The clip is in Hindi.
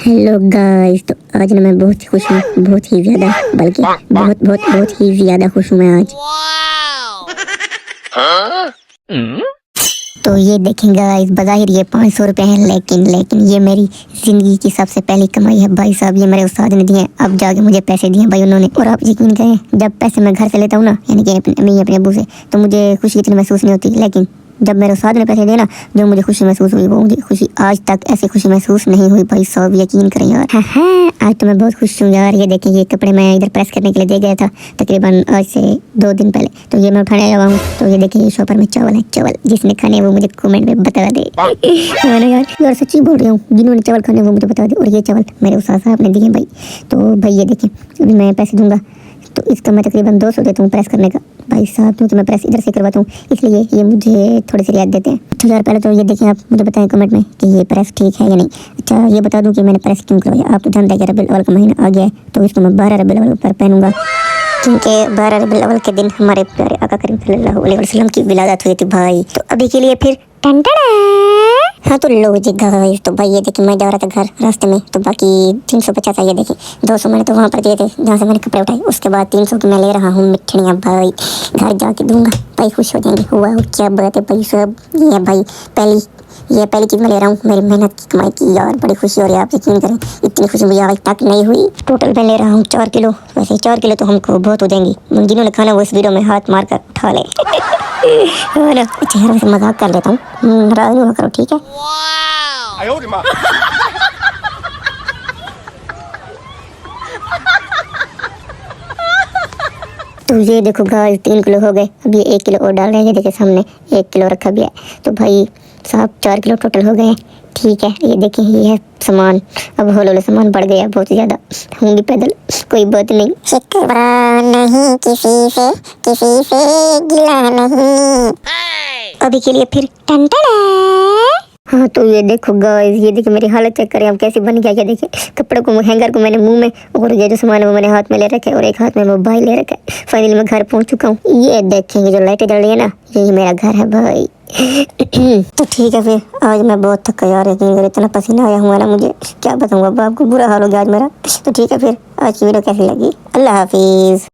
Hello guys. तो आज ना मैं बहुत ही खुश हूँ, बहुत ही ज्यादा, बल्कि बहुत बहुत बहुत ही ज्यादा खुश हूँ मैं आज। तो ये देखें गाइस, बज़ाहिर ये 500 रुपए हैं, लेकिन ये मेरी जिंदगी की सबसे पहली कमाई है भाई साहब। ये मेरे उस्ताद ने दिए, अब जाके मुझे पैसे दिए भाई उन्होंने। और आप यकीन करें, जब पैसे मैं घर से लेता हूँ ना, यानी कि अपने अबू से, तो मुझे खुशी इतनी महसूस नहीं होती। लेकिन जब मेरे उस्ताद ने पैसे दिए ना, जो मुझे खुशी महसूस हुई, वो मुझे खुशी आज तक ऐसी खुशी महसूस नहीं हुई भाई साहब, यकीन करें यार। हाँ, आज तो मैं बहुत खुश हूँ यार। ये देखें, ये कपड़े मैं इधर प्रेस करने के लिए दे गया था तकरीबन आज से 2 दिन पहले, तो ये मैं उठाने आया हूँ। तो ये देखिए, ये शॉपर में चावल है, चावल जिसने खाने हैं वो मुझे कमेंट में बता दे। मैंने यार सच्ची बोल रही हूँ, जिन्होंने चावल खाने वो मुझे बता दे। और ये चावल मेरे उस्ताद साहब ने दिए भाई। तो भाई ये देखिए, अभी मैं पैसे दूंगा तो इसका मैं तकरीबन 200 देता हूँ प्रेस करने का भाई साहब, क्योंकि मैं प्रेस इधर से करवाता हूँ, इसलिए ये मुझे थोड़ी सी रियायत देते हैं। तो यार पहले तो ये देखें, आप मुझे बताएं कमेंट में कि ये प्रेस ठीक है या नहीं। अच्छा ये बता दूं कि मैंने प्रेस क्यों करवाया। आप तो जानते हैं कि रबीउल अव्वल का महीना आ गया है, तो इसको मैं 12 रबीउल अव्वल पर पहनूंगा, क्योंकि 12 रबीउल अव्वल के दिन हमारे प्यारे आका करीम सल्लल्लाहु अलैहि वसल्लम की विलादत हुई थी भाई। तो अभी के लिए फिर टन हाँ, तो लो जी गाइस। तो भाई ये देखिए, मैं जा रहा था घर, रास्ते में तो बाकी 350 है। ये देखिए 200 मैंने तो वहाँ पर दिए थे जहाँ से मैंने कपड़े उठाए, उसके बाद 300 की मैं ले रहा हूँ मिठनियाँ भाई, घर जाके दूंगा भाई, खुश हो जाएंगे। हुआ क्या बात है भाई साहब। ये भाई पहली चीज़ मैं ले रहा हूँ मेरी मेहनत की कमाई की यार, बड़ी खुशी हो रही है। आप यकीन करें, इतनी खुशी मुझे आज तक नहीं हुई। टोटल मैं ले रहा हूँ 4 किलो। वैसे 4 किलो तो हमको बहुत हो जाएंगी, जिन्होंने खाना वो इस वीडियो में हाथ मार कर उठा ले। चेहरे से मजाक कर लेता हूँ, नाराज नहीं करो, ठीक है। तो ये देखो गाइस, 3 किलो हो गए। अब ये 1 किलो और डाल रहे हैं। ये देखिए सामने 1 किलो रखा भी है, तो भाई साहब 4 किलो टोटल हो गए हैं, ठीक है। ये देखिए, ये है सामान। अब हौले बढ़ गया बहुत ज़्यादा, हूँ भी पैदल, कोई बात नहीं। शिकवा नहीं किसी से गिला नहीं। अभी के लिए फिर टन हाँ, तो ये देखो गाइस, ये देखिए मेरी हालत चेक करें अब कैसी बन गया। ये देखिए, कपड़े को हैंगर को मैंने मुंह में, और ये जो सामान है वो मैंने हाथ में ले रखा है, और एक हाथ में मोबाइल ले रखा है। फाइनली मैं घर पहुंच चुका हूँ। ये देखेंगे जो लाइटें जल रही है ना, यही मेरा घर है भाई। तो ठीक है फिर, आज मैं बहुत थका यार, इतना पसीना आया हुआ ना मुझे, क्या बताऊँ अब आपको, बुरा हाल हो गया आज मेरा। तो ठीक है फिर, आज की वीडियो कैसी लगी, अल्लाह हाफिज।